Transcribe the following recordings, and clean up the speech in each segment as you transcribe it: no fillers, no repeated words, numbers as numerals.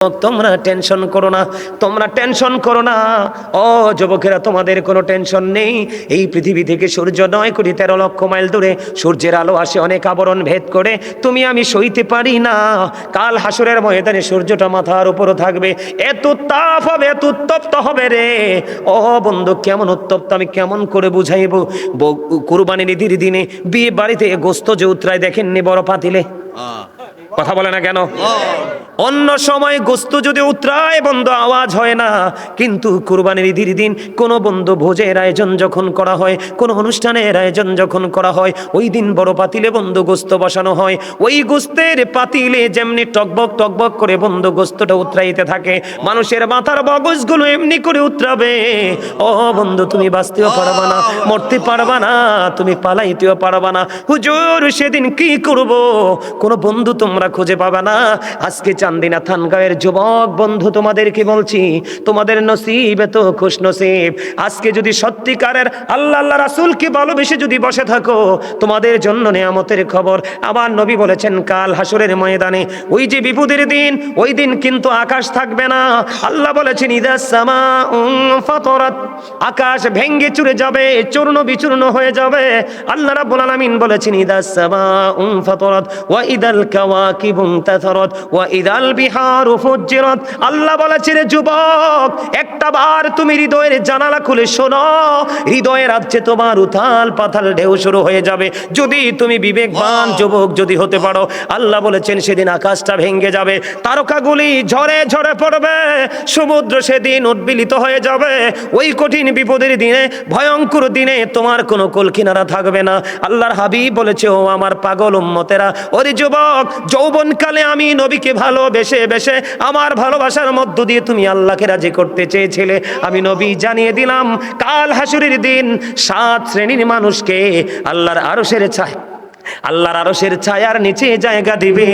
তোমরা টেনশন করো না, তোমরা টেনশন করো না। ও যুবকেরা, তোমাদের কোনো টেনশন নেই। এই পৃথিবী থেকে সূর্য 9,13,00,000 মাইল দূরে, সূর্যের আলো আসে অনেক আবরণ ভেদ করে। তুমি আমি সইতে পারি না। কাল হাসরের ময়দানে সূর্যটা মাথার উপরে থাকবে, এত তাপ হবে, এত উত্তপ্ত হবে রে। ও বন্ধু, কেমন উত্তপ্ত আমি কেমন করে বুঝাইব? কুরবানির ঈদের দিনে বিয়ে বাড়িতে গোস্ত যে উতরায় দেখেননি বড় পাতিলে? কথা বলে না কেন? অন্য সময় গোস্ত যদি উতরায় বন্ধু আওয়াজ হয় না, কিন্তু কুরবানির ঈদের দিন কোন বন্ধু ভোজের আয়োজন যখন করা হয়, কোন অনুষ্ঠানের আয়োজন যখন করা হয়, ওই দিন বড় পাতিলে বন্ধু গোস্ত বসানো হয়। ওই গোস্তের পাতিলে যেমনি টকবক টকবক করে বন্ধু গোস্তটা উতরাইতে থাকে, মানুষের মাথার মগজগুলো এমনি করে উতরাবে। ও বন্ধু, তুমি বাঁচতেও পারবা না, মরতে পারবা না, তুমি পালাইতেও পারবা না। হুজুর, সেদিন কি করব? কোন বন্ধু তোমরা খুঁজে পাবা না। আজকে চান্দিনা থানগাঁয়ের যুবক বন্ধু, তোমাদেরকে বলছি, তোমাদের নসিব এত খুশ নসিব। আজকে যদি সত্যিকারের আল্লাহ রাসূলকে ভালোবেসে যদি বসে থাকো, তোমাদের জন্য নিয়ামতের খবর। আবার নবী বলেছেন, কাল হাসরের ময়দানে ওই যে বিপদের দিন, ওই দিন কিন্তু আকাশ থাকবে না। আল্লাহ বলেছেন, ইদাস সামাউ ফাতারাত, আকাশ ভেঙে চুরে যাবে, চূর্ণ বিচূর্ণ হয়ে যাবে। আল্লাহ রাব্বুল আলামিন বলেছেন, ইদাস সামাউ ফাতারাত ওয়া ইদাল কাওয়াকিবু তাথারাত ওয়া ইদাল বিহারু ফুজ্জিরাত। আল্লাহ বলেছেন, যুবক, একটা বার তুমি হৃদয়ের জানালা খুলে শোনো, হৃদয়ের রাজ্যে তোমার উথাল পাথাল ঢেউ শুরু হয়ে যাবে। যদি তুমি বিবেকবান যুবক যদি হতে পারো, আল্লাহ বলেছেন সেদিন আকাশটা ভেঙে যাবে, তারকাগুলি ঝরে ঝরে পড়বে, সমুদ্র সেদিন উদ্বেলিত হয়ে যাবে। ওই কঠিন বিপদের দিনে, ভয়ঙ্কর দিনে তোমার কোনো কুল কিনারা থাকবে না। আল্লাহর হাবিব বলেছে, ও আমার পাগল উম্মতেরা, ওরে যুবক, যৌবনকালে আমি নবীকে ভালোবেসে বেসে আমার ভালোবাসার মধ্য দিয়ে তুমি আল্লাহকে রাজি করতে চেয়েছিলে। আমি নবী জানিয়ে দিলাম, কাল হাসরের দিন 7 শ্রেণীর মানুষকে আল্লাহর আরশের ছায়ার নিচে জায়গা দিবে।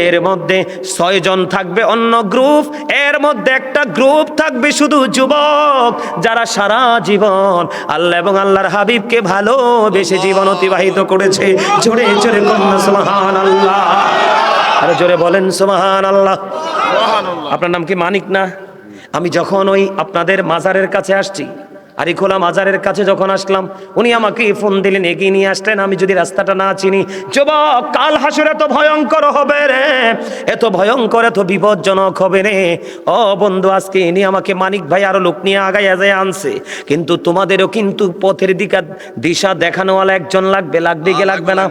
এর মধ্যে 6 জন থাকবে অন্য গ্রুপ, এর মধ্যে একটা গ্রুপ থাকবে শুধু যুবক, যারা সারা জীবন আল্লাহ এবং আল্লাহর হাবিবকে ভালোবেসে জীবন অতিবাহিত করেছে। জোরে জোরে বলুন সুবহানাল্লাহ, আর জোরে বলেন সুবহানাল্লাহ। আপনার নাম কি মানিক না? আমি যখন ওই আপনাদের মাজারের কাছে আসছি, আরিখোলা মাজারের কাছে যখন আসলাম, উনি আমাকে ফোন দিলেন, এগিয়ে নিয়ে আসলেন। আমি যদি রাস্তাটা না চিনি, যুবক, কাল হাসর এত ভয়ঙ্কর হবে রে, এত ভয়ঙ্কর, এত বিপজ্জনক হবে রে। ও বন্ধু, আজকে ইনি আমাকে মানিক ভাই আরো লোক নিয়ে আগাইয়া যায় আনছে, কিন্তু তোমাদেরও কিন্তু পথের দিশা দেখানোওয়ালা একজন লাগবে, লাগবে কি লাগবে না?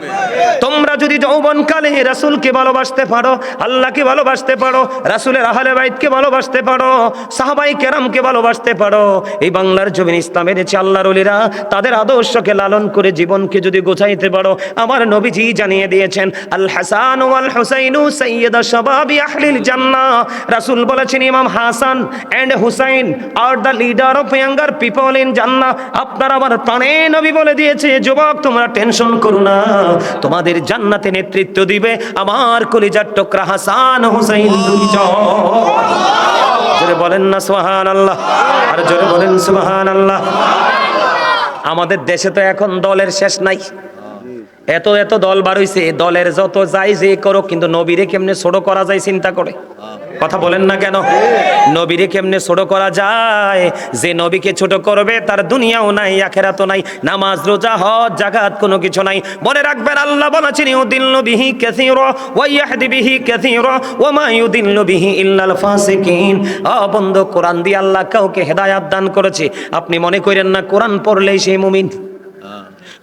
তোমরা যদি যৌবনকালে রাসূলকে ভালোবাসতে পারো, আল্লাহকে ভালোবাসতে পারো, রাসূলের আহলে বাইতকে ভালোবাসতে পারো, সাহাবায়ে কেরামকে ভালোবাসতে পারো, এই বাংলার জমিন ইসলামের যে আল্লাহর ওলিরা তাদের আদর্শকে লালন করে জীবনকে যদি গোছাইতে পারো, আমার নবীজি জানিয়ে দিয়েছেন, আল হাসান ওয়াল হুসাইনু সাইয়্যিদু শাবাবি আহলিল জান্নাহ। রাসূল বলেছেন, imam Hasan and Hussain are the leader of younger people in জান্নাহ। আপনার আমার প্রাণে নবী বলে দিয়েছে, যুবক, তোমরা টেনশন করো না, তোমাদের জান্নাতে নেতৃত্ব দিবে আমার কলিজার টুকরা হাসান হুসাইন দুইজন। জোরে বলেন না সুবহানাল্লাহ, আর জোরে বলেন সুবহানাল্লাহ। আমাদের দেশে তো এখন দলের শেষ নাই, এত এত দল বার হইছে, দলের যত যাই যে করো, কিন্তু নবীরে কেমনে ছোট করা যায় চিন্তা করে। কথা বলেন না কেন? নবীরে কেমনে ছোট করা যায়? যে নবীকে ছোট করবে তার দুনিয়াও নাই, আখিরাতও নাই, নামাজ রোজা হজ যাকাত কোনো কিছু নাই। মনে রাখবেন, আল্লাহ বলেছেন, ইউদিল্লু বিহি কাসীরা ওয়া ইয়াহদি বিহি কাসীরা ওয়া মা ইউদিল্লু বিহি ইল্লাল ফাসিকিন। বন্ধু, কোরআন দিয়ে আল্লাহ কাউকে হেদায়েত দান করেছে। আপনি মনে করেন না কোরআন পড়লেই সে মুমিন।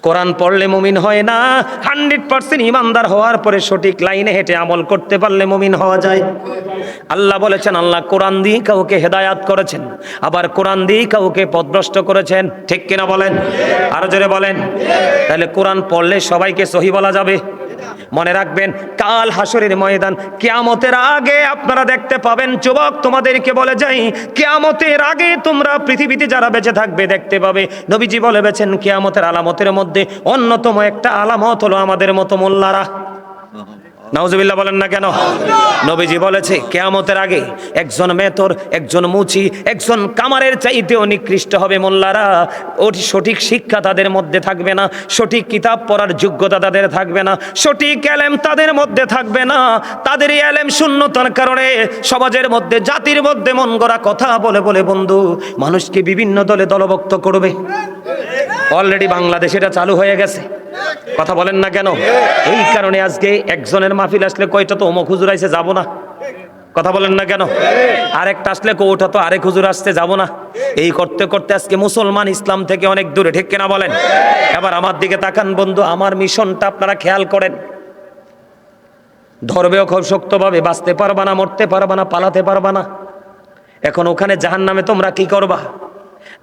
কোরআন পড়লে মুমিন হয় না। 100% ইমানদার হওয়ার পরে সঠিক লাইনে হেঁটে আমল করতে পারলে মুমিন হওয়া যায়। আল্লাহ বলেছেন, আল্লাহ কোরআন দিয়ে কাউকে হেদায়াত করেছেন, আবার কোরআন দিয়ে কাউকে পথভ্রষ্ট করেছেন। ঠিক কিনা বলেন? আরো জোরে বলেন। তাহলে কোরআন পড়লে সবাইকে সহি বলা যাবে? মনে রাখবেন, কাল হাসরের ময়দান, কিয়ামতের আগে আপনারা দেখতে পাবেন। যুবক, তোমাদেরকে বলে যাই, কিয়ামতের আগে তোমরা পৃথিবীতে যারা বেঁচে থাকবে দেখতে পাবে। নবীজি বলেছেন, কিয়ামতের আলামতের মধ্যে অন্যতম একটা আলামত হলো আমাদের মতো মোল্লারা। নাউজুবিল্লাহ বলেন না কেন? নবীজি বলেছে কিয়ামতের আগে একজন মেতর, একজন মুচি, একজন কামারের চাইতেও নিকৃষ্ট হবে মোল্লারা। ওর সঠিক শিক্ষা তাদের মধ্যে থাকবে না, সঠিক কিতাব পড়ার যোগ্যতা তাদের থাকবে না, সঠিক এলেম তাদের মধ্যে থাকবে না। তাদের এই এলেম শূন্যতার কারণে সমাজের মধ্যে, জাতির মধ্যে মন গড়া কথা বলে বলে বন্ধু মানুষকে বিভিন্ন দলে দলভুক্ত করবে। অলরেডি বাংলাদেশে এটা চালু হয়ে গেছে। কথা বলেন না কেন? এই কারণে আজকে একজনের মাহফিল আসলে কয়টা তো অমুক হুজুর আইছে যাব না। কথা বলেন না কেন? আরেকটা আসলে ওটা তো আরেক হুজুর আসতে যাব না। এই করতে করতে আজকে মুসলমান ইসলাম থেকে অনেক দূরে, ঠিক কিনা বলেন? এবার আমার দিকে তাকান বন্ধু, আমার মিশনটা আপনারা খেয়াল করেন। ধরবেও খুব শক্তভাবে, বাঁচতে পারবা না, মরতে পারবা না, পালাতে পারবা না। এখন ওখানে জাহান্নামে তোমরা কি করবা?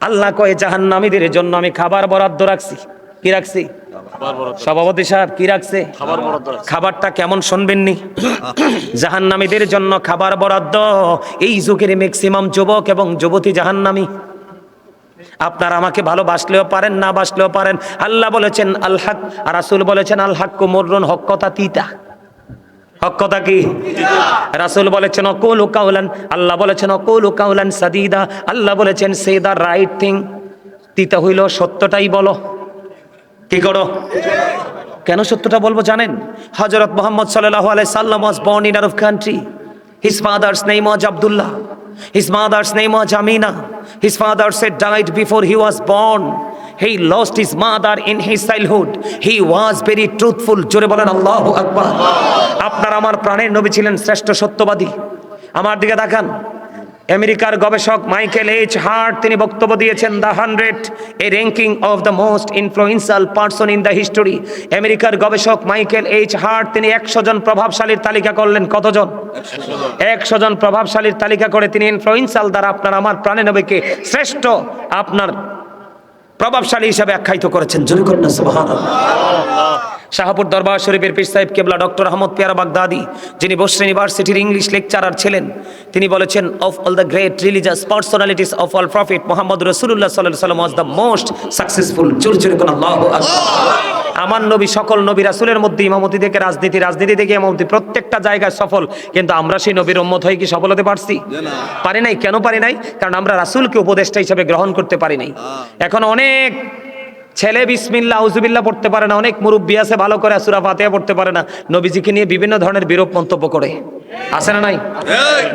আল্লাহ কয় জাহান্নামীদের জন্য আমি খাবার বরাদ্দ রাখছি। কি রাখছি? সভাপতি সাহেব কি রাখছে? খাবারটা কেমন শুনবেননি? জাহান্নামীদের জন্য খাবার বরাদ্দ। এই যুগের ম্যাক্সিমাম যুবক এবং যুবতী জাহান্নামী। আপনারা আমাকে ভালোবাসলেও পারেন, না বাসলেও পারেন। আল্লাহ বলেছেন আল হক, আর রাসূল বলেছেন আল হাক্কু মুররুন, হক কথা তিতা। হক কথা কি? রাসূল বলেছেন অকুলু কাউলান, আল্লাহ বলেছেন অকুলু কাউলান সাদীদা। আল্লাহ বলেছেন সে দা রাইট থিং। তিতা হইল সত্যটাই বলো। কি করো? কেন সত্যটা বলবো জানেন? হযরত মুহাম্মদ সাল্লাল্লাহু আলাইহি সাল্লাম was born in Arab country. His father's name was Abdullah. His mother's name was Amina. His father said died before he was born. He lost his mother in his childhood. He was very truthful. জোরে বলেন আল্লাহু আকবার। আপনার আমার প্রাণের নবী ছিলেন শ্রেষ্ঠ সত্যবাদী। আমার দিকে তাকান। আমেরিকার গবেষক মাইকেল এইচ হার্ট তিনি বক্তব্য দিয়েছেন the 100, A ranking of the most influential person in the history. আমেরিকার গবেষক মাইকেল এইচ হার্ট তিনি 100 জন প্রভাবশালীর তালিকা করলেন। কতজন? 100 জন প্রভাবশালীর তালিকা করে তিনি ইনফ্লুয়েন্সিয়াল দ্বারা আপনার আমার প্রাণের নবীকে শ্রেষ্ঠ আপনার প্রভাবশালী হিসেবে আখ্যায়িত করেছেন। জোরে করুন না সুবহানাল্লাহ। শাহপুর দরবার শরীফের পীর সাহেব কেবলা ডক্টর আহমদ পিয়ারা বাগদাদি, যিনি বসরা ইউনিভার্সিটির ইংলিশ লেকচারার ছিলেন, তিনি বলেছেন of all the great religious personalities of all prophet Muhammad রাসূলুল্লাহ সাল্লাল্লাহু আলাইহি ওয়াসাল্লাম ওয়াজ দ্য মোস্ট সাকসেসফুল। জোরে জোরে কোন আল্লাহু আকবার। আমার নবী সকল নবী রাসূলের মধ্যে ইমামতি থেকে রাজনীতি, রাজনীতি থেকে ইমামতি, প্রত্যেকটা জায়গায় সফল। কিন্তু আমরা সেই নবীর উম্মত হয়ে কি সফল হতে পারছি? পারি নাই। কেন পারি নাই? কারণ আমরা রাসূলকে উপদেষ্টা হিসেবে গ্রহণ করতে পারি নাই। এখন অনেক ছেলে বিসমিল্লাহ আউযুবিল্লাহ পড়তে পারে না, অনেক মুরব্বী আছে ভালো করে সূরা ফাতিহা পড়তে পারে না, নবীজিকে নিয়ে বিভিন্ন ধরনের বিরূপ মন্তব্য করে। আছে না নাই?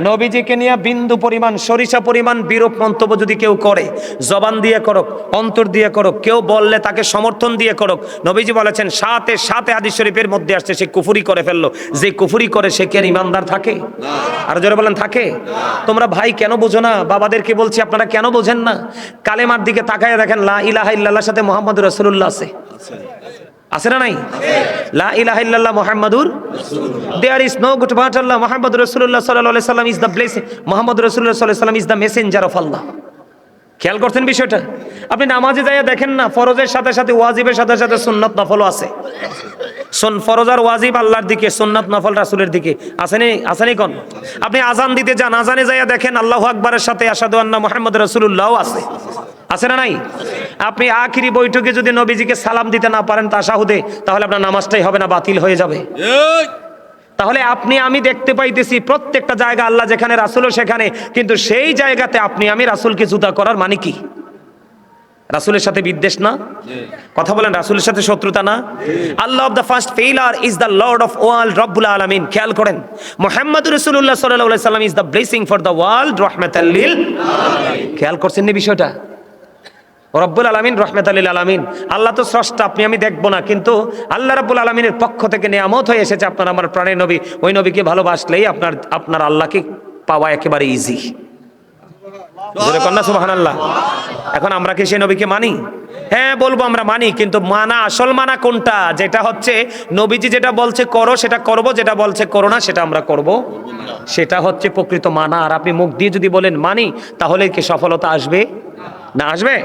নবীজিকে নিয়ে বিন্দু পরিমাণ, সরিষা পরিমাণ বিরূপ মন্তব্য যদি কেউ করে, জবান দিয়ে করুক, অন্তর দিয়ে করুক, কেউ বললে তাকে সমর্থন দিয়ে করুক, নবীজি বলেছেন সাথে সাথে হাদিস শরীফের মধ্যে আসছে সে কুফরি করে ফেললো। যে কুফরি করে সে কি আর ইমানদার থাকে? আর জোরে বলেন থাকে? তোমরা ভাই কেন বোঝো না? বাবাদেরকে বলছি আপনারা কেন বোঝেন না? কালেমার দিকে তাকায় দেখেন, লা ইলাহা ইল্লাল্লাহর সাথে মুহাম্মদুর রাসূলুল্লাহ আছে। আছে না নাই? লা ইলাহা ইল্লাল্লাহ মুহাম্মাদুর রাসূলুল্লাহ। There is no God but Allah. Muhammadur Rasulullah sallallahu alaihi wasallam is the blessing. Muhammadur Rasulullah sallallahu alaihi wasallam is the messenger of Allah. খেয়াল করছেন বিষয়টা? আপনি নামাজে যাইয়া দেখেন না, ফরজের সাথে সাথে ওয়াজিবের সাথে সাথে সুন্নাত নফলও আছে। ফরজ আর ওয়াজিব আল্লাহর দিকে, সুন্নাত নফল রাসূলের দিকে। আসেনি? আসেনি কোন? আপনি আজান দিতে যান, আজানে যাইয়া দেখেন আল্লাহু আকবারের সাথে আশহাদু আন্না মুহাম্মাদুর রাসূলুল্লাহও আছে। আছে না নাই? আপনি আখিরি বৈঠকে যদি নবীজিকে সালাম দিতে না পারেন তাশাহুদে, তাহলে আপনার নামাজটাই হবে না, বাতিল হয়ে যাবে। তাহলে আপনি আমি দেখতে পাইতেছি প্রত্যেকটা জায়গা আল্লাহ যেখানে রাসূলও সেখানে, কিন্তু সেই জায়গাতে আপনি আমি রাসূলকে জুতা করার মানে কি? রাসূলের সাথে বিদ্বেষ না? কথা বলেন, রাসূলের সাথে শত্রুতা না? Allah of the first failure is the lord of world রব্বুল আলামিন। খেয়াল করেন, মুহাম্মদুর রাসূলুল্লাহ সাল্লাল্লাহু আলাইহি সাল্লাম is the blessing for the world রাহমাতাল লিল আলামিন। খেয়াল করছেন না বিষয়টা? রব্বুল আলামিন রাহমাতাল লিল আলামিন। আল্লাহ তো স্রষ্টা, আপনি আমি দেখবো না, কিন্তু আল্লাহ রাব্বুল আলামিনের পক্ষ থেকে নিয়ামত হয়ে এসেছে আপনার আমার প্রাণের নবী। ওই নবীকে ভালোবাসলেই আপনার আল্লাহকে পাওয়া একেবারে ইজি। জোরে কন্না সুবহানাল্লাহ। এখন আমরা কি সেই নবীকে মানি? হ্যাঁ বলবো আমরা মানি, কিন্তু মানা, আসল মানা কোনটা? যেটা হচ্ছে নবীজি যেটা বলছে করো সেটা করব, যেটা বলছে করো না সেটা আমরা করব, সেটা হচ্ছে প্রকৃত মানা। আর আপনি মুখ দিয়ে যদি বলেন মানি, তাহলে কি সফলতা আসবে? না আসবে।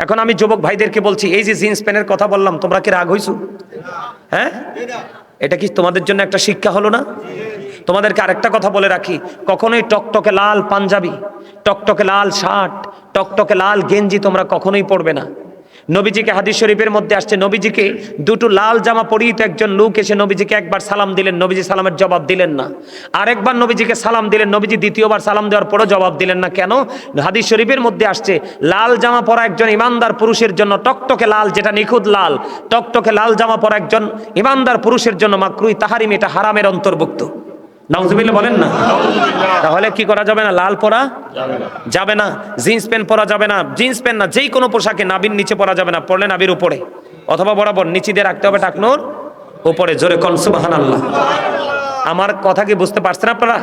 এখন আমি যুবক ভাইদেরকে বলছি, এই যে জিন্স প্যান্টের কথা বললাম, তোমরা কি রাগ হইছো? হ্যাঁ, এটা কি তোমাদের জন্য একটা শিক্ষা হলো না? তোমাদেরকে আরেকটা কথা বলে রাখি, কখনোই টকটকে লাল পাঞ্জাবি, টকটকে লাল শার্ট, টকটকে লাল গেঞ্জি তোমরা কখনোই পরবে না। নবীজিকে হাদিস শরীফের মধ্যে আসছে, নবীজিকে দুটো লাল জামা পরিহিত একজন লোক এসে নবীজিকে একবার সালাম দিলেন, নবীজি সালামের জবাব দিলেন না। আরেকবার নবীজিকে সালাম দিলেন, নবীজি দ্বিতীয়বার সালাম দেওয়ার পরও জবাব দিলেন না। কেন? হাদিস শরীফের মধ্যে আসছে লাল জামা পরা একজন ইমানদার পুরুষের জন্য, টকটকে লাল, যেটা নিখুঁত লাল, টকটকে লাল জামা পরা একজন ইমানদার পুরুষের জন্য মাকরুহ তাহরিম, এটা হারামের অন্তর্ভুক্ত। নাউজুবিল্লাহ বলেন না। তাহলে কি করা যাবে না? লাল পরা যাবে না, জিন্স প্যান্ট পরা যাবে না, জিন্স প্যান্ট না, যেই কোনো পোশাকে নাভির নিচে পরা যাবে না, পরলে নাভির উপরে অথবা বরাবর নিচে দিয়ে রাখতে হবে টাকনোর উপরে। জোরে কোন সুবহানাল্লাহ। আমার কথা কি বুঝতে পারছেন আপনারা?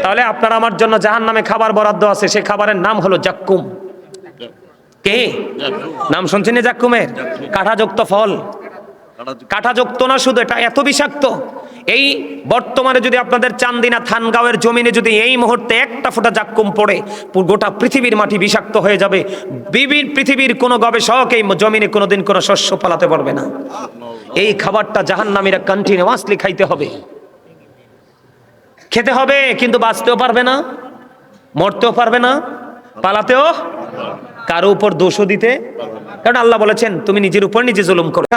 তাহলে আপনারা আমার জন্য জাহান্নামে খাবার বরাদ্দ আছে, সেই খাবারের নাম হলো জাক্কুম। কে নাম শুনছেন? জাক্কুমের কাঁটাযুক্ত ফল, কাঁটাযুক্ত না শুধু, এটা এত বিষাক্ত। এই বর্তমানে যদি আপনাদের চান্দিনা থানগাঁওয়ের জমিনে যদি এই মুহূর্তে একটা ফোঁটা জাক্কুম পড়ে, গোটা পৃথিবীর মাটি বিষাক্ত হয়ে যাবে। পৃথিবীর কোনো গবেষক এই জমিনে কোনোদিন কোনো শস্য ফলাতে পারবে না। এই খাবারটা জাহান্নামীরা কন্টিনিউয়াসলি খাইতে হবে, খেতে হবে, কিন্তু বাঁচতেও পারবে না, মরতেও পারবে না, পালাতেও কারো উপর দোষও দিতে, কারণ আল্লাহ বলেছেন তুমি নিজের উপর নিজে জুলুম করো।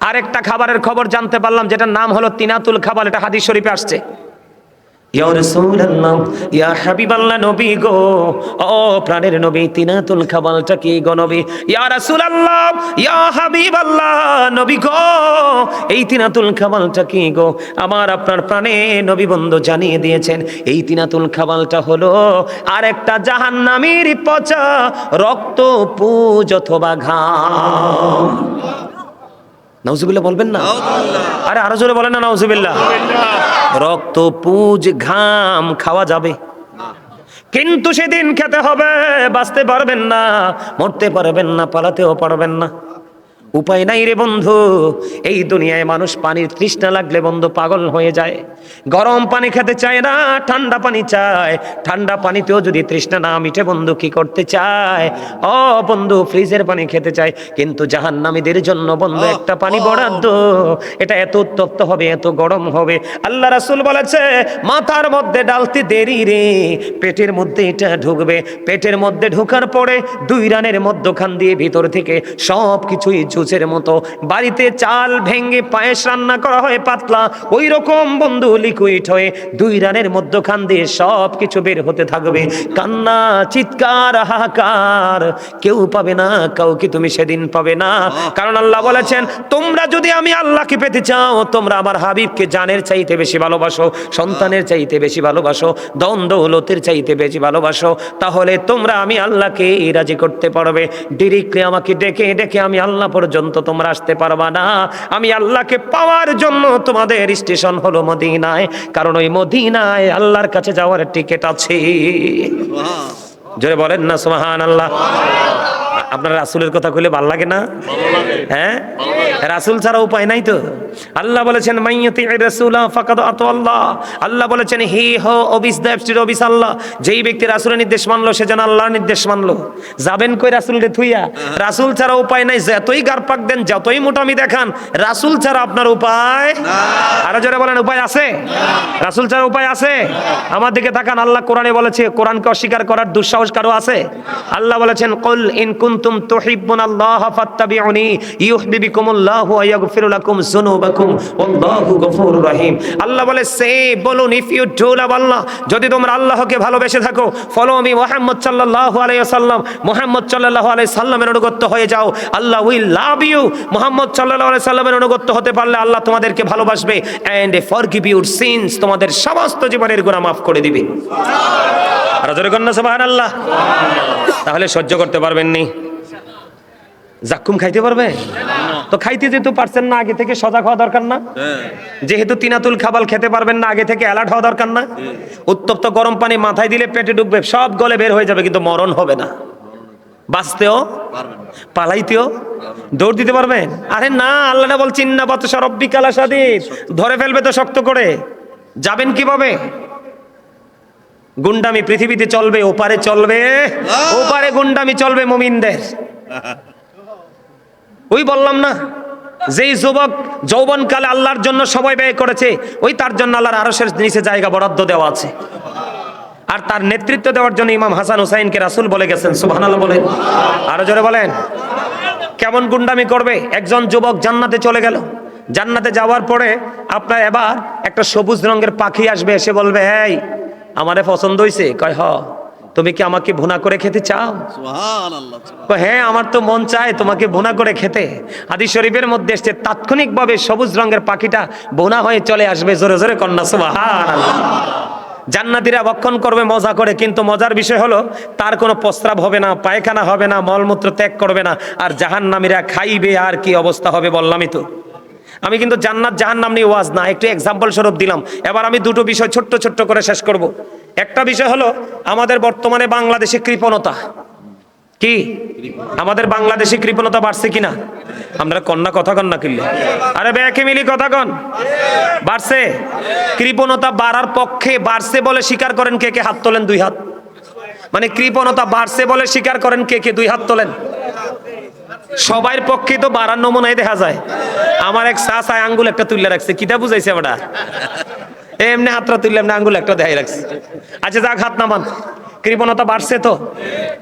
আরেকটা খাবারের খবর জানতে পারলাম, যেটার নাম হলো তিনাতুল খাবার, এটা হাদিস শরীফে আসছে। ইয়া রাসূলুল্লাহ, ইয়া হাবিবাল্লাহ, নবী গো, ও প্রাণের নবী, তিনাতুল খাবারটা কি গো নবী? ইয়া রাসূলুল্লাহ, ইয়া হাবিবাল্লাহ, নবী গো, এই তিনাতুল খাবারটা কি গো? আমার আপনার প্রাণে নবী বন্ধু জানিয়ে দিয়েছেন, এই তিনাতুল খাবারটা হলো আরেকটা জাহান্নামীর পচা রক্ত, পুজ অথবা ঘাম। নাউজুবিল্লাহ বলবেন না? আরে আরো জোরে বলেন না নাউজুবিল্লাহ। রক্ত, পুজ, ঘাম খাওয়া যাবে, কিন্তু সেদিন খেতে হবে। বাঁচতে পারবেন না, মরতে পারবেন না, পালাতেও পারবেন না, উপায় নাই রে বন্ধু। এই দুনিয়ায় মানুষ পানির তৃষ্ণা লাগলে বন্ধু পাগল হয়ে যায়। গরম পানি খেতে চায় না, ঠান্ডা পানি চায়। ঠান্ডা পানিতেও যদি তৃষ্ণা না মিটে বন্ধু কি করতে চায়? ও বন্ধু, ফ্রিজের পানি খেতে চায়। কিন্তু জাহান্নামীদের জন্য বন্ধু একটা পানি বরাদ্দ, এটা এত উত্তপ্ত হবে, এত গরম হবে। আল্লাহ রাসূল বলেছে মাথার মধ্যে ডালতে দেরি রে, পেটের মধ্যে এটা ঢুকবে। পেটের মধ্যে ঢোকার পরে 2 রানের মধ্যখান দিয়ে ভিতর থেকে সব কিছুই জুসের মতো। বাড়িতে চাল ভেঙে পায়েস রান্না করা হয় পাতলা, ওই রকম বন্ধু লিকুইড হয়ে 2 রানের মধ্যখান দিয়ে সব কিছু বের হতে থাকবে। কান্না, চিৎকার, হাহাকার, কেউ পাবে না, কাউকে তুমি সেদিন পাবে না। কারণ আল্লাহ বলেছেন তোমরা যদি আমি আল্লাহকে পেতে চাও, তোমরা আমার হাবিবকে জানের চাইতে বেশি ভালোবাসো, সন্তানের চাইতে বেশি ভালোবাসো, ধন দৌলতের চাইতে বেশি ভালোবাসো, তাহলে তোমরা আমি আল্লাহকে রাজি করতে পারবে। ডিরেক্টলি আমাকে ডেকে ডেকে আমি আল্লাহ পর্যন্ত তোমরা আসতে পারবা না। আমি আল্লাহকে পাওয়ার জন্য তোমাদের স্টেশন হলো মদিনায়, কারণ ওই মদিনায় আল্লাহর কাছে যাওয়ার টিকিট আছে। জোরে বলেন না সুবহানাল্লাহ। আপনার রাসূলের কথা কইলে ভালো লাগে না? হ্যাঁ, রাসূল ছাড়া উপায় নাই তো। আল্লাহ বলেছেন মাইয়াতি রাসূলা ফাকাদ আতাল্লাহ। আল্লাহ বলেছেন হি হো অবিস দ্যাটস অবিস আল্লাহ। যেই ব্যক্তি রাসূলের নির্দেশ মানলো সে যেন আল্লাহর নির্দেশ মানলো। যাবেন কই রাসূলকে থুইয়া? রাসূল ছাড়া উপায় নাই। যতই গারপাক দেন, যতই মোটামি দেখান, রাসূল ছাড়া আপনার উপায় না। আরো জোরে বলেন উপায় আছে? রাসূল ছাড়া উপায় আছে? আমার দিকে তাকান, আল্লাহ কোরআনে বলেছে, কোরআনকে অস্বীকার করার দুঃসাহস কারো আছে? আল্লাহ বলেছেন কুল ইন কুনতুম তুহিব্বুনাল্লাহ ফাত্তাবিউনি ইউহিব্বুকুমুল্লাহু ওয়া ইয়াগফিরু লাকুম যুনুবাকুম ওয়াল্লাহু গফুরুর রহিম। আল্লাহ বলে সে বলুন, ইফ ইউ ডু লাভ আল্লাহ, যদি তোমরা আল্লাহকে ভালোবেসে থাকো, ফলো মি মুহাম্মদ সাল্লাল্লাহু আলাইহি ওয়াসাল্লাম, মুহাম্মদ সাল্লাল্লাহু আলাইহি সাল্লামের অনুগত হয়ে যাও, আল্লাহ উইল লাভ ইউ। মুহাম্মদ সাল্লাল্লাহু আলাইহি সাল্লামের অনুগত হতে পারলে আল্লাহ তোমাদেরকে ভালোবাসবে, এন্ড ফরগিভ ইউর সিনস, তোমাদের সমস্ত জীবনের গুনাহ মাফ করে দিবে। আর জোরে কন্না সুবহানাল্লাহ। তাহলে সহ্য করতে পারবেন নি? জাক্কুম খাইতে পারবে তো? খাইতে যেহেতু পারছেন না, আগে থেকে সজাগ হওয়া দরকার না? যেহেতু তিনাতুল খাবার খেতে পারবেন না, আগে থেকে অ্যালার্ট হওয়া দরকার না? উত্তপ্ত গরম পানি মাথায় দিলে পেটে ঢুকবে, সব গলে বের হয়ে যাবে, কিন্তু মরণ হবে না। বাঁচতেও, পালাইতেও, দৌড় দিতে পারবেন? আরে না, আল্লাহ না বলছেন না বাতশা রাব্বিকা লাশাদীদ, ধরে ফেলবে তো শক্ত করে। যাবেন কিভাবে? গুন্ডামি পৃথিবীতে চলবে, ওপারে চলবে, ওপারে গুন্ডামি চলবে মুমিনদের। ওই বললাম না, যেই যুবক যৌবনকালে আল্লাহর জন্য সময় ব্যয় করেছে, ওই তার জন্য আল্লাহর আরশের নিচে জায়গা বরাদ্দ দেওয়া আছে। আর তার নেতৃত্ব দেওয়ার জন্য ইমাম হাসান হুসাইনকে রাসূল বলে গেছেন। সুবহানাল্লাহ বলেন, আরো জোরে বলেন। কেমন গুন্ডামি করবে? একজন যুবক জান্নাতে চলে গেল, জান্নাতে যাওয়ার পরে আপনার এবার একটা সবুজ রঙের পাখি আসবে, এসে বলবে, এই আমারে পছন্দ হইছে? কয় হ। তুমি কি আমাকে ভুনা করে খেতে চাও? সুবহানাল্লাহ। হ্যাঁ, আমার তো মন চায় তোমাকে ভুনা করে খেতে। হাদিস শরীফের মধ্যে এসেছে তাৎক্ষণিকভাবে সবুজ রঙের পাখিটা ভুনা হয়ে চলে আসবে। জোরে জোরে কন্যা সুবহানাল্লাহ। জান্নাতীরা ভক্ষণ করবে মজা করে, কিন্তু মজার বিষয় হলো তার কোনো প্রস্রাব হবে না, পায়খানা হবে না, মলমূত্র ত্যাগ করবে না। আর জাহান্নামীরা খাইবে, আর কি অবস্থা হবে বললামই তো। আমি কিন্তু জান্নাত জাহান্নাম নিয়ে ওয়াজ না, একটু এক্সাম্পল স্বরূপ দিলাম। এবার আমি দুটো বিষয় ছোট্ট ছোট্ট করে শেষ করব। একটা বিষয় হলো আমাদের বর্তমানে বাংলাদেশে কৃপণতা। কি আমাদের বাংলাদেশে কৃপণতা বাড়ছে কিনা? আমরা কন্যা কথা কন না কিনলে, আরে ব্যাকে মিলি কথা কন, বাড়ছে। কৃপণতা বাড়ার পক্ষে বাড়ছে বলে স্বীকার করেন কে কে? হাত তোলেন, 2 হাত। মানে কৃপণতা বাড়ছে বলে স্বীকার করেন কে কে? 2 হাত তোলেন। সবার পক্ষে তো বাড়ার নমুনাই দেখা যায়। আমার এক চাচায় আঙ্গুল একটা তুলে রাখছে, কিটা বুঝাইছে আমরা? এমনি হাতটা তুললে এমনি আঙ্গুল একটা দেখাই রাখছে। আচ্ছা যাক, হাত নামান। কৃপণতা বাড়ছে তো?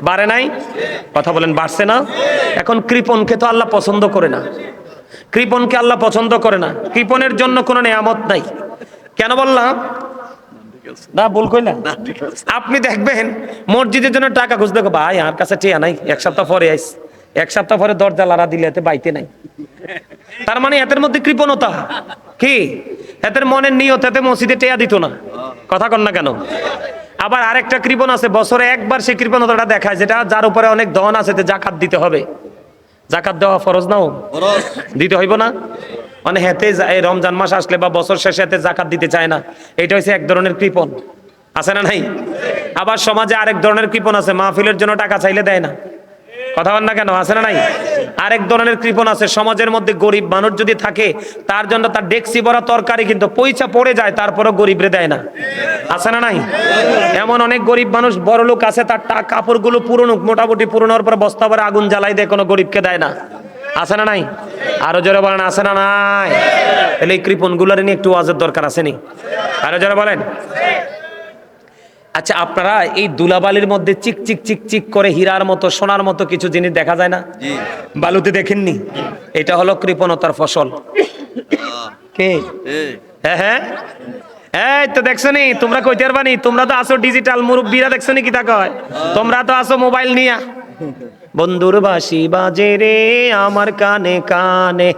বাড়ে নাই? কথা বলেন, বাড়ছে না? এখন কৃপণকে তো আল্লাহ পছন্দ করে না, কৃপণকে আল্লাহ পছন্দ করে না। কৃপণের জন্য কোনো নিয়ামত নাই। কেন বললাম না? ভুল কইলা? আপনি দেখবেন মসজিদের জন্য টাকা খুঁজতে, ভাই আমার কাছে টিয়া নাই, 1 সপ্তাহ পরে আইস, 1 সপ্তাহ পরে দরজা লাড়া দিলে এতে বাইতে নাই। তার মানে এদের মধ্যে কৃপণতা। কি এদের মনের নিয়ত, এতে মসজিদে টিয়া দিত না। কথা কন না কেন? আবার আরেকটা কৃপণ আছে, বছরে একবার সে কৃপণতাটা দেখায়, যেটা যার উপরে অনেক ধন আছে, জাকাত দিতে হবে। জাকাত দেওয়া ফরজ নাও? দিতে হইব না? মানে হেতে এই রমজান মাস আসলে বা বছর শেষে হেতে জাকাত দিতে চায় না। এটা হচ্ছে এক ধরনের কৃপণ, আছে না নাই? আবার সমাজে আরেক ধরনের কৃপণ আছে, মাহফিলের জন্য টাকা চাইলে দেয় না। কথা বল না কেন? আছে না নাই? আরেক ধরনের কৃপণ আছে, সমাজের মধ্যে গরিব মানুষ যদি থাকে তার জন্য তার ডেক্সি ভরা তরকারি কিন্তু পয়সা পড়ে যায়, তারপরও গরিবরে দেয় না। আছে না নাই? এমন অনেক গরিব মানুষ, বড় লোক আছে, তার কাপড়গুলো পুরনো, মোটামুটি পুরনোর পর বস্তা ভরে আগুন জ্বালাই দেয়, কোনো গরিবকে দেয় না। আছে না নাই? আরো জোরে বলেন, আছে না নাই? তাহলে এই কৃপণ গুলার নিয়ে একটু ওয়াজের দরকার আছে নি? আরো জোরে বলেন। আচ্ছা, আপনারা এই দুলাবালির মধ্যে চিক চিক চিক চিক করে হীরার মতো, সোনার মতো কিছু জিনিস দেখা যায় না? বালুতে দেখেননি? এটা হলো কৃপণতার ফসল। কে? হ্যাঁ হ্যাঁ, এই তো দেখছো নি? তোমরা কইতে পারবানি? তোমরা তো আসো ডিজিটাল মুরব্বীরা, দেখছো নি কি তা কয়? তোমরা তো আসো মোবাইল নিয়া। বন্ধুর বাঁশি বাজে রে আমার কানে কানে।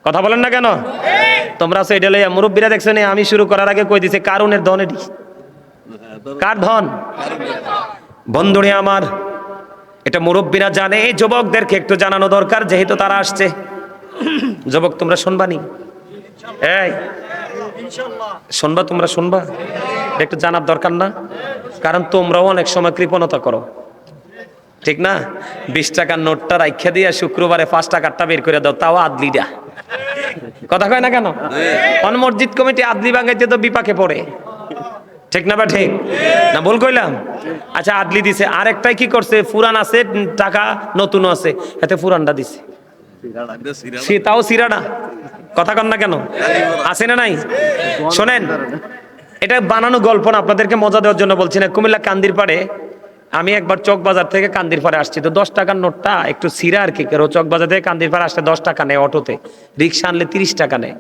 কথা বলেন না কেন? তোমরা তো এটা লইয়া মুরব্বীরা, দেখছো নি? আমি শুরু করার আগে কই দিছে কারণের ধন। এটি কার ধন? বন্ধুরে আমার, এটা মুরব্বীরা জানে, এই যুবকদেরকে একটু জানানো দরকার, যেহেতু তারা আসছে। যুবক তোমরা শুনবানি? এই শুনবা? তোমরা শুনবা? একটু জানার দরকার না? কারণ তোমরাও অনেক সময় কৃপণতা করো, ঠিক না? 20 টাকার নোটটা রাইখা দিয়া শুক্রবারে 5 টাকারটা বের করে দাও, তাও আদলিটা। কথা কয় না কেন? অন মসজিদ কমিটি আদলি ভাঙাইতে তো বিপাকে পড়ে, ঠিক না? বা ঠিক না? ভুল কইলাম? আচ্ছা, আদলি দিছে, আরেকটাই কি করছে? পুরান আছে টাকা, নতুন আছে, এতে পুরানটা দিছে, তাও সিরানা। কথা কন না কেন? আছে না নাই? শোনেন, এটা বানানো গল্প না, আপনাদেরকে মজা দেওয়ার জন্য বলছি না। কুমিল্লা কান্দির পাড়ে আমি একবার চকবাজার থেকে কান্দির পাড়ে আসছি, তো 10 টাকার নোটটা একটু সিরা আর কি। চকবাজার থেকে কান্দির পাড়ে আসলে 10 টাকা নেয় অটোতে, রিক্সা আনলে 30 টাকা নেয়।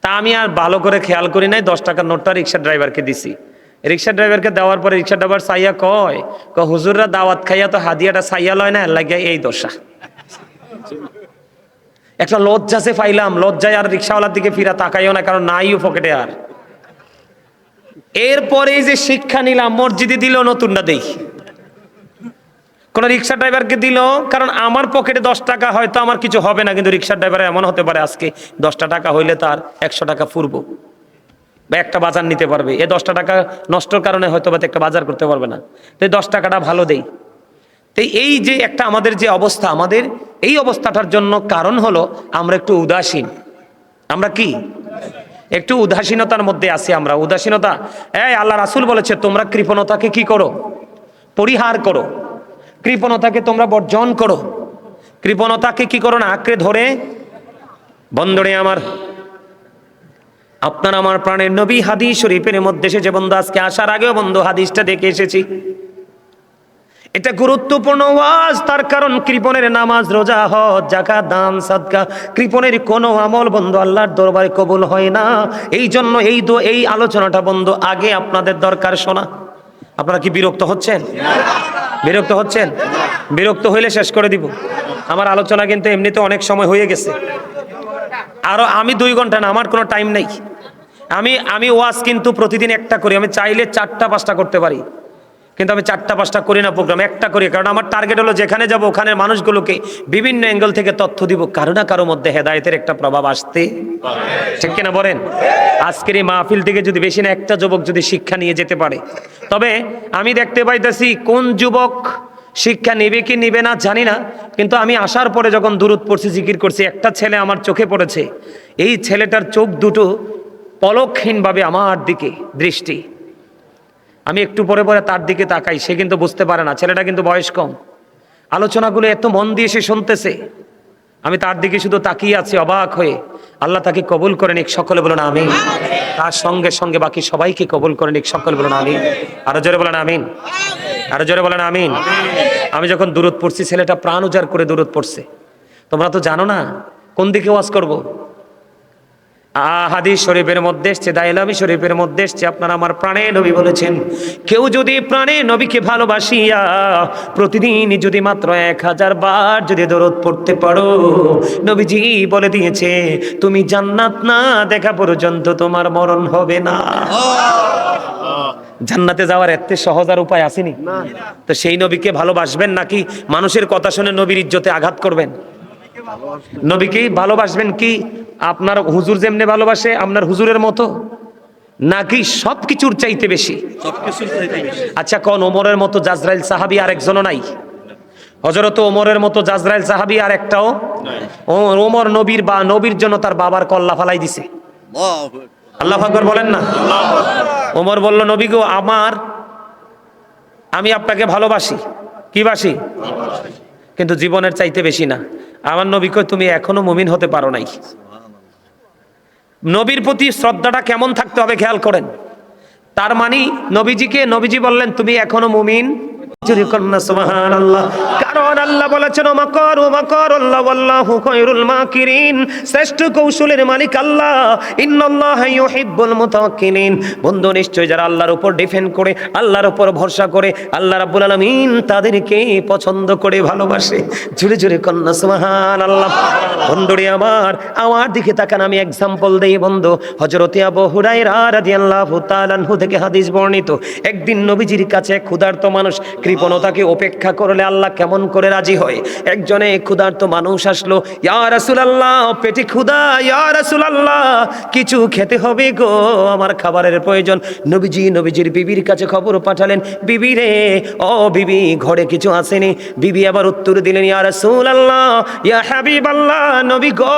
তা আমি আর ভালো করে খেয়াল করি নাই, 10 টাকার নোটটা রিক্সা ড্রাইভারকে দিছি। রিক্সা ড্রাইভারকে দেওয়ার পরে রিক্সা ড্রাইভার সাইয়া কয়, হুজুররা দাওয়াত খাইয়া তো হাদিয়াটা সাইয়া লয় না, লাগিয়া এই দশা। একটা লজ্জা সে পাইলাম, লজ্জায় আর রিক্সাওয়ালার দিকে ফিরা তাকাইও না, কারণ নাইও পকেটে আর। এরপরে যে শিক্ষা নিলাম, মসজিদে দিল নতুনটা দেই, কোন রিক্সা ড্রাইভারকে দিল, কারণ আমার পকেটে 10 টাকা হয়তো আমার কিছু হবে না, কিন্তু রিক্সা ড্রাইভার এমন হতে পারে আজকে 10টা টাকা হইলে তার 100 টাকা ফুরবো বা একটা বাজার নিতে পারবে। এই 10টা টাকা নষ্টর কারণে হয়তো বা একটা বাজার করতে পারবে না, তো 10 টাকাটা ভালো দেই। তো এই যে একটা আমাদের যে অবস্থা, আমাদের এই অবস্থাটার জন্য কারণ হলো আমরা একটু উদাসীন। আমরা কি একটু উদাসীনতার মধ্যে আছি আমরা। উদাসীনতা, এই আল্লাহ রাসূল বলেছে তোমরা কৃপণতাকে কি করো? পরিহার করো। কৃপণতাকে তোমরা বর্জন করো। কৃপণতাকে কি করো না? আঁকড়ে ধরে। বন্ধুরে আমার, আপনার আমার প্রাণের নবী হাদিস শরীফের মধ্যে এসেছে বন্ধু, আজকে আসার আগেও বন্ধু হাদিসটা দেখে এসেছি। এটা গুরুত্বপূর্ণ ওয়াজ, তার কারণ কৃপণের নামাজ, রোজা, হজ, যাকাত, দান, সাদকা, কৃপণের কোনো আমল বন্ধু আল্লাহর দরবারে কবুল হয় না। এই জন্য এই আলোচনাটা বন্ধু আগে আপনাদের দরকার শোনা। আপনারা কি বিরক্ত হচ্ছেন? বিরক্ত হচ্ছেন? বিরক্ত হইলে শেষ করে দিব। আমার আলোচনা কিন্তু এমনিতে অনেক সময় হয়ে গেছে, আরো আমি 2 ঘন্টা না, আমার কোনো টাইম নেই। আমি ওয়াজ কিন্তু প্রতিদিন একটা করি, আমি চাইলে 4টা 5টা করতে পারি, কিন্তু আমি 4টা 5টা করি না প্রোগ্রাম, একটা করি। কারণ আমার টার্গেট হলো যেখানে যাব ওখানে মানুষগুলোকে বিভিন্ন অ্যাঙ্গেল থেকে তথ্য দিব, কারো না কারো মধ্যে হেদায়েতের একটা প্রভাব আসতে, ঠিক কিনা বলেন? আজকের এই মাহফিল থেকে যদি বেশি না একটা যুবক যদি শিক্ষা নিয়ে যেতে পারে, তবে আমি দেখতে পাইতেছি কোন যুবক শিক্ষা নেবে কি নেবে না জানি না, কিন্তু আমি আসার পরে যখন দুরূদ পড়ছি, জিকির করছি, একটা ছেলে আমার চোখে পড়েছে। এই ছেলেটার চোখ দুটো পলকহীনভাবে আমার দিকে দৃষ্টি, আমি একটু পরে পরে তার দিকে তাকাই, সে কিন্তু বুঝতে পারে না, ছেলেটা কিন্তু বয়স কম। আলোচনাগুলো এত মন দিয়ে সে শুনতেছে, আমি তার দিকে শুধু তাকিয়ে আছি অবাক হয়ে। আল্লাহ তাকে কবুল করে নিক, সকলে বলুন আমিন। তার সঙ্গে সঙ্গে বাকি সবাইকে কবুল করে নিক, সকলে বলুন আমিন। আরো জোরে বলেন আমিন, আরো জোরে বলেন আমিন। আমি যখন দুরূদ পড়ছি, ছেলেটা প্রাণ উজাড় করে দুরূদ পড়ছে। তোমরা তো জানো না কোন দিকে ওয়াজ করব। হাদিস শরীফের মধ্যে এসছে, দাইলামি শরীফের মধ্যে এসছে, আপনারা আমার প্রাণে নবী বলেছেন, কেউ যদি প্রাণে নবীকে ভালোবাসিয়া প্রতিদিন যদি মাত্র 1000 বার যদি দরুদ পড়তে পারো, নবীজি বলে দিয়েছে তুমি জান্নাত না দেখা পর্যন্ত তোমার মরণ হবে না। জান্নাতে যাওয়ার এত সহজ আর উপায় আসেনি? তো সেই নবীকে ভালোবাসবেন নাকি মানুষের কথা শুনে নবীর ইজ্জতে আঘাত করবেন? নবীকে ভালোবাসবেন কি আপনার হুজুর যেমনে ভালোবাসে আপনার হুজুরের মতো, নাকি সবকিছুর চাইতে বেশি? আচ্ছা, কোন ওমরের মতো জাজরাইল সাহাবী আর একজনও নাই? হযরত ওমরের মতো জাজরাইল সাহাবী আর একটাও? ওমর নবীর জন্য তার বাবার কল্লা ফালাই দিছে। আল্লাহু আকবার বলেন না। ওমর বলল, নবী গো, আমি আপনাকে ভালোবাসি, কি বাসি? কিন্তু জীবনের চাইতে বেশি না। আমার নবী কয় তুমি এখনো মুমিন হতে পারো নাই। নবীর প্রতি শ্রদ্ধাটা কেমন থাকতে হবে খেয়াল করেন। তার মানে নবীজি বললেন তুমি এখনো মুমিন। সুবহানাল্লাহ। কারণ আল্লাহ বলেছেন ওয়াল্লাহু খায়রুল মাকিরিন, শ্রেষ্ঠ কৌশলের মালিক আল্লাহ। ইন্নাল্লাহা ইউহিব্বুল মুতাওয়াক্কিলিন। বন্ধু, নিশ্চয় যারা আল্লাহর উপর ডিপেন্ড করে, আল্লাহর উপর ভরসা করে, আল্লাহ রাব্বুল আলামিন তাদেরকে পছন্দ করে ভালোবাসে। জোরে জোরে কন্না সুবহানাল্লাহ। বন্ধুরে আমার দিকে তাকান, আমি এক্সাম্পল দেই বন্ধু। হযরতে আবু হুরায়রা রাদিয়াল্লাহু তাআলা আনহু থেকে হাদিস বর্ণিত, একদিন নবীজির কাছে ক্ষুধার্ত মানুষ, কৃপণতাকে উপেক্ষা করলে আল্লাহ কেমন করে রাজি হয়। একজনে ক্ষুধার্ত মানুষ আসলো, ইয়া রাসূলুল্লাহ পেটে ক্ষুধা, ইয়া রাসূলুল্লাহ কিছু খেতে হবে গো, আমার খাবারের প্রয়োজন। নবীজির বিবির কাছে খবর পাঠালেন, বিবি রে, ও বিবি, ঘরে কিছু আসেনি? বিবি আবার উত্তর দিলেন, ইয়া রাসূলুল্লাহ, ইয়া হাবিবাল্লাহ, নবী গো,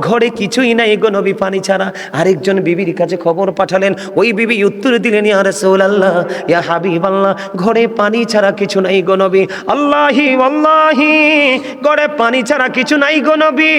ঘরে কিছুই নাই গো নবী, পানি ছাড়া। আরেকজন বিবির কাছে খবর পাঠালেন, ওই বিবি উত্তর দিলেন, ইয়া রাসূলুল্লাহ, ইয়া হাবিবাল্লাহ, ঘরে পানি ছাড়া কিছু নাই গো নবী। আল্লাহি ঘরে পানি ছাড়া কিছু নাই গো নবী।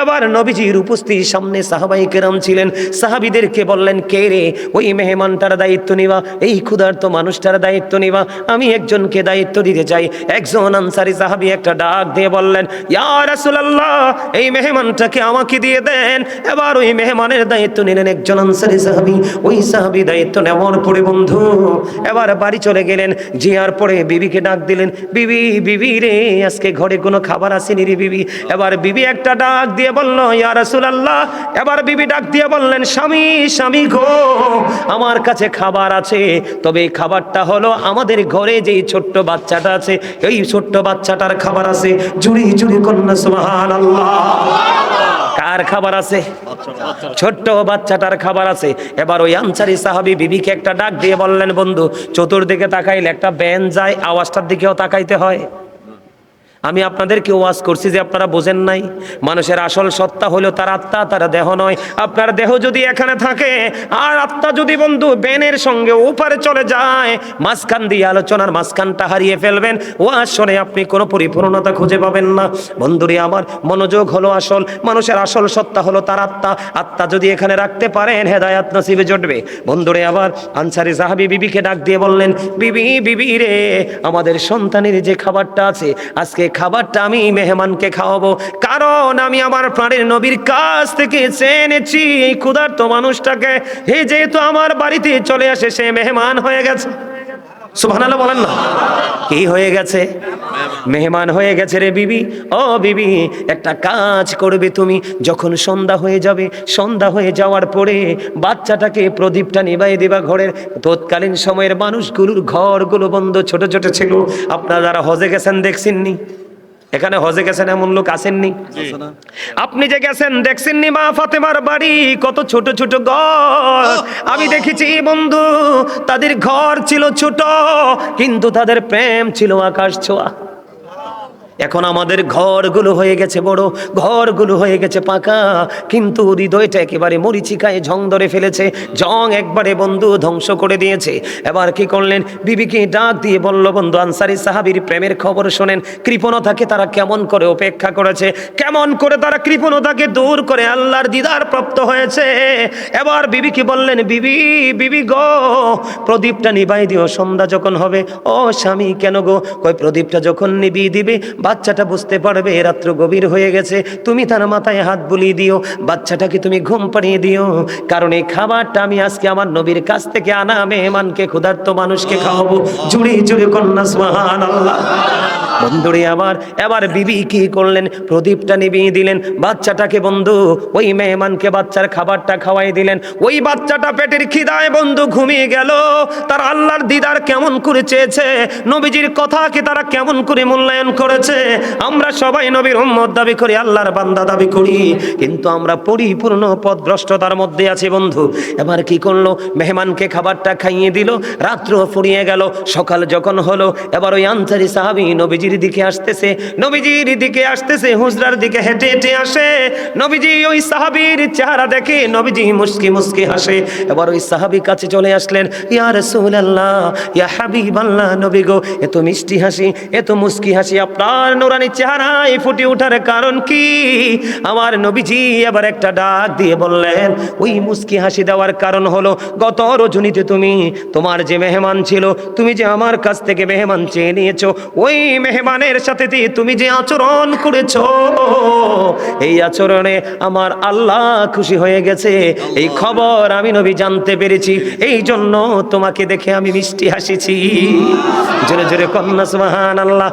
এবার নবীজির উপস্থিতির সামনে সাহাবায়ে কেরাম ছিলেন, সাহাবীদেরকে বললেন, কে রে ওই মেহমানটার দায়িত্ব নিবা, এই ক্ষুধার্ত মানুষটার দায়িত্ব নিবা? আমি একজনকে দায়িত্ব দিতে চাই। একজন আনসারী সাহাবী একটা ডাক দিয়ে বললেন, ইয়া রাসূলুল্লাহ, এই মেহমানটাকে আমাকে দিয়ে দেন। এবার ওই মেহমানের দায়িত্ব নিলেন একজন আনসারী সাহাবী। ওই সাহাবী দায়িত্ব নেওয়ার পরে বন্ধু এবার বাড়ি চলে গেলেন। জিয়ার পরে বিবিকে ডাক দিলেন, বিবি রে, আজকে ঘরে কোনো খাবার আসেনি রে বিবি। এবার বিবি একটা ডাক দিয়ে বলল, ইয়া রাসূলুল্লাহ। এবার বিবি ডাক দিয়ে বললেন, স্বামী গো, আমার কাছে খাবার আছে, তবে এই খাবারটা হলো আমাদের ঘরে যেই ছোট্ট বাচ্চাটা আছে, এই ছোট্ট বাচ্চাটার খাবার আছে। জুড়ি জুড়ি কন্যা সুবহানাল্লাহ। কার খাবার আছে? ছোট্ট বাচ্চাটার খাবার আছে। এবার ওই আনসারী সাহাবী বিবিকে একটা ডাক দিয়ে বললেন, বন্ধু চতুর্দিকে তাকাইলে একটা ব্যান যায়, আওয়াজটার দিকেও তাকাইতে হয়। আমি আপনাদেরকে ওয়াজ করছি যে আপনারা বোঝেন নাই, মানুষের আসল সত্তা হলো তার আত্মা, তার দেহ নয়। আপনার দেহ যদি এখানে থাকে আর আত্মা যদি বন্ধু ব্যানের সঙ্গে ওপারে চলে যায়, মাঝখান দিয়ে আলোচনার মাঝখানটা হারিয়ে ফেলবেন। ওয়াজ শুনে আপনি কোনো পরিপূর্ণতা খুঁজে পাবেন না। বন্ধুরে আমার, মনোযোগ হলো আসল, মানুষের আসল সত্তা হলো তার আত্মা। আত্মা যদি এখানে রাখতে পারেন, হেদায়াত নসিবে জুটবে। বন্ধুরে আবার, আনসারী সাহাবী বিবিকে ডাক দিয়ে বললেন, বিবি বিবি রে, আমাদের সন্তানের যে খাবারটা আছে, আজকে খাবারটা আমি মেহমানকে খাওয়াবো, কারণ আমি আমার প্রাণের নবীর কাছ থেকে জেনেছি এই ক্ষুধার্ত মানুষটাকে হে যেহেতু আমার বাড়িতে চলে আসে, সে মেহমান হয়ে গেছে। সুবহানাল্লাহ বলেন না, কি হয়ে গেছে? মেহমান হয়ে গেছে রে বিবি। ও বিবি, একটা কাজ করবে তুমি, যখন সন্ধ্যা হয়ে যাবে, সন্ধ্যা হয়ে যাওয়ার পরে বাচ্চাটাকে প্রদীপটা নিভাই দিবা ঘরের। তৎকালীন সময়ের মানুষগুলোর ঘরগুলো বন্ধ, ছোট ছোট ছিল। আপনারা যারা হজে গেছেন দেখছেননি? এখানে হজে গেছেন এমন লোক আসেননি? আপনি যে গেছেন দেখছেননি মা ফাতেমার বাড়ি কত ছোট ছোট ঘর? আমি দেখেছি বন্ধু, তাদের ঘর ছিল ছোট কিন্তু তাদের প্রেম ছিল আকাশ ছোঁয়া। এখন আমাদের ঘরগুলো হয়ে গেছে বড়, ঘরগুলো হয়ে গেছে পাকা, কিন্তু হৃদয়টা একেবারে মরিচিকায় জং ধরে ফেলেছে। জং একবারে বন্ধু ধ্বংস করে দিয়েছে। এবার কি করলেন? বিবিকে ডাক দিয়ে বলল, বন্ধু আনসারী সাহাবীর প্রেমের খবর শোনেন। কৃপণতাকে তারা কেমন করে উপেক্ষা করেছে, কেমন করে তারা কৃপণতাকে দূর করে আল্লাহর দিদার প্রাপ্ত হয়েছে। এবার বিবিকে বললেন, বিবি বিবি গো, প্রদীপটা নিভাই দিও সন্ধ্যা যখন হবে। ও স্বামী, কেন গো? কই প্রদীপটা যখন নিভিয়ে দিবে বাচ্চাটা বুঝতে পারবে রাত্র গভীর হয়ে গেছে, তুমি তার মাথায় হাত বুলিয়ে দিও, বাচ্চাটাকে তুমি ঘুম পাড়িয়ে দিও, কারণ এই খাবারটা আমি আজকে আমার নবীর কাছ থেকে আনা মেহমানকে, ক্ষুধার্ত মানুষকে খাওয়াবো। জুড়ে জুড়ে কন্যা সুবহানাল্লাহ। বন্ধুরে আমার, এবার বিবি কি করলেন? প্রদীপটা নিভিয়ে দিলেন, বাচ্চাটাকে বন্ধু ওই মেহমানকে বাচ্চার খাবারটা খাওয়াই দিলেন। ওই বাচ্চাটা পেটের খিদায় বন্ধু ঘুমিয়ে গেল। তার আল্লাহর দিদার কেমন করে চেয়েছে, নবীজির কথাকে তারা কেমন করে মূল্যায়ন করেছে। আমরা সবাই নবীর উম্মত দাবি করি, আল্লাহর বান্দা দাবি করি, কিন্তু আমরা পরিপূর্ণ পথভ্রষ্টতার মধ্যে আছি বন্ধু। এবার কি করলো? মেহমানকে খাবারটা খাইয়ে দিল, রাত্র ফুরিয়ে গেল। সকাল যখন হলো, এবার ওই আনসারী সাহাবী নবীজির দিকে আসতেছে, নবীজির দিকে আসতেছে, হুজরার দিকে হেঁটে হেঁটে আসে। নবীজি ওই সাহাবীর চেহারা দেখে নবীজি মুস্কি মুস্কি হাসে। এবার ওই সাহাবী কাছে চলে আসলেন, ইয়া রাসূলুল্লাহ, ইয়া হাবিবাল্লাহ, নবী গো, এত মিষ্টি হাসি, এত মুস্কি হাসি আপনার নূরানি চেহারায় ফুটে ওঠার কারণ কি? আমার নবীজি এবার একটা ডাক দিয়ে বললেন, ওই মুস্কি হাসি দেওয়ার কারণ হলো গত রজনীতে তুমি, তোমার যে মেহমান ছিল, তুমি যে আমার কাছ থেকে মেহমান চেয়ে নিয়েছো, ওই মেহমানের সাথে তুমি যে আচরণ করেছো, এই আচরণে আমার আল্লাহ খুশি হয়ে গেছে। এই খবর আমি নবী জানতে পেরেছি, এই জন্য তোমাকে দেখে আমি মিষ্টি হাসিছি। জোরে জোরে কন্যা সুবহানাল্লাহ।